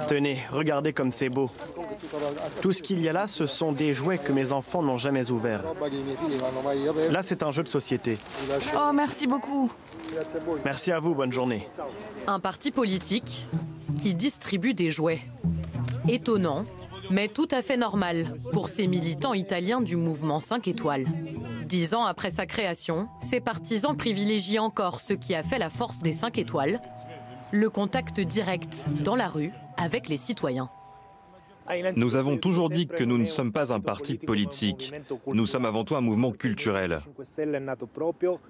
Tenez, regardez comme c'est beau. Tout ce qu'il y a là, ce sont des jouets que mes enfants n'ont jamais ouverts. Là, c'est un jeu de société. Oh, merci beaucoup. Merci à vous, bonne journée. Un parti politique qui distribue des jouets. Étonnant, mais tout à fait normal pour ces militants italiens du mouvement 5 étoiles. 10 ans après sa création, ses partisans privilégient encore ce qui a fait la force des 5 étoiles, le contact direct dans la rue avec les citoyens. Nous avons toujours dit que nous ne sommes pas un parti politique. Nous sommes avant tout un mouvement culturel.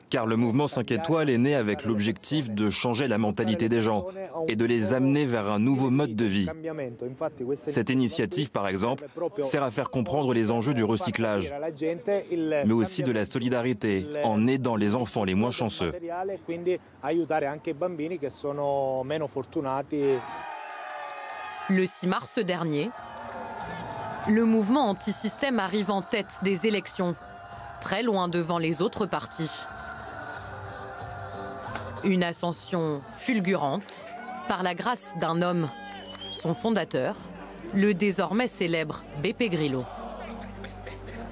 Car le mouvement 5 étoiles est né avec l'objectif de changer la mentalité des gens et de les amener vers un nouveau mode de vie. Cette initiative, par exemple, sert à faire comprendre les enjeux du recyclage, mais aussi de la solidarité en aidant les enfants les moins chanceux. Le 6 mars dernier, le mouvement anti-système arrive en tête des élections, très loin devant les autres partis. Une ascension fulgurante par la grâce d'un homme, son fondateur, le désormais célèbre Beppe Grillo.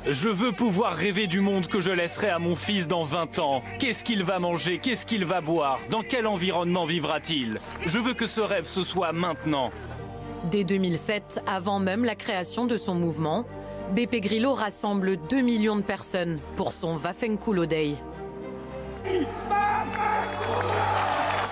Je veux pouvoir rêver du monde que je laisserai à mon fils dans 20 ans. Qu'est-ce qu'il va manger? Qu'est-ce qu'il va boire? Dans quel environnement vivra-t-il? Je veux que ce rêve se soit maintenant. Dès 2007, avant même la création de son mouvement, Beppe Grillo rassemble 2 millions de personnes pour son Vaffanculo Day.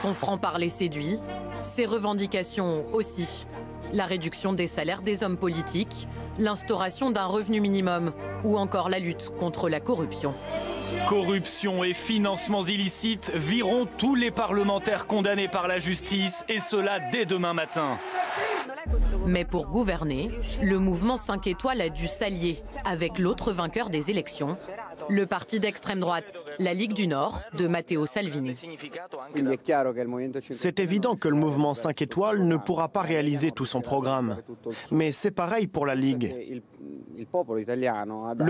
Son franc-parler séduit, ses revendications aussi. La réduction des salaires des hommes politiques, l'instauration d'un revenu minimum ou encore la lutte contre la corruption. Corruption et financements illicites viront tous les parlementaires condamnés par la justice, et cela dès demain matin. Mais pour gouverner, le mouvement 5 étoiles a dû s'allier avec l'autre vainqueur des élections, le parti d'extrême droite, la Ligue du Nord, de Matteo Salvini. C'est évident que le mouvement 5 étoiles ne pourra pas réaliser tout son programme. Mais c'est pareil pour la Ligue. Le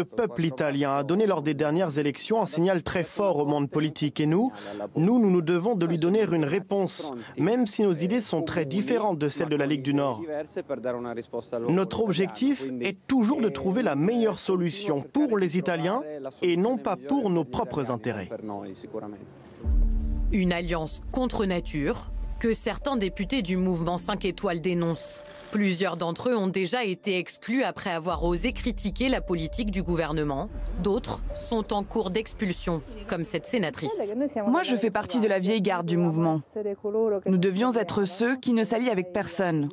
peuple italien a donné lors des dernières élections un signal très fort au monde politique. Et nous devons de lui donner une réponse, même si nos idées sont très différentes de celles de la Ligue du Nord. Notre objectif est toujours de trouver la meilleure solution pour les Italiens et non pas pour nos propres intérêts. Une alliance contre nature que certains députés du mouvement 5 étoiles dénoncent. Plusieurs d'entre eux ont déjà été exclus après avoir osé critiquer la politique du gouvernement. D'autres sont en cours d'expulsion, comme cette sénatrice. Moi, je fais partie de la vieille garde du mouvement. Nous devions être ceux qui ne s'allient avec personne.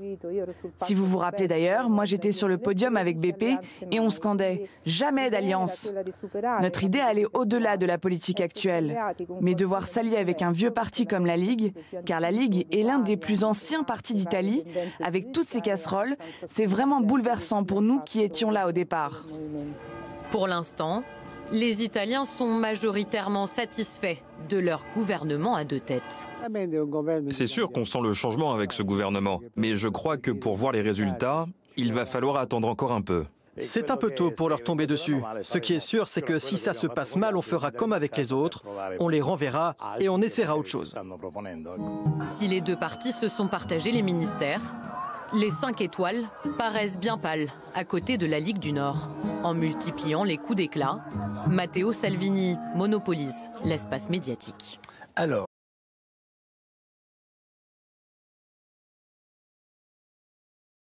Si vous vous rappelez d'ailleurs, moi j'étais sur le podium avec Beppe et on scandait « Jamais d'alliance ». Notre idée allait au-delà de la politique actuelle. Mais devoir s'allier avec un vieux parti comme la Ligue, car la Ligue est l'un des plus anciens partis d'Italie, avec toutes ses casseroles, c'est vraiment bouleversant pour nous qui étions là au départ. Pour l'instant, les Italiens sont majoritairement satisfaits de leur gouvernement à deux têtes. C'est sûr qu'on sent le changement avec ce gouvernement, mais je crois que pour voir les résultats, il va falloir attendre encore un peu. C'est un peu tôt pour leur tomber dessus. Ce qui est sûr, c'est que si ça se passe mal, on fera comme avec les autres, on les renverra et on essaiera autre chose. Si les deux partis se sont partagés les ministères, les 5 étoiles paraissent bien pâles à côté de la Ligue du Nord. En multipliant les coups d'éclat, Matteo Salvini monopolise l'espace médiatique. Alors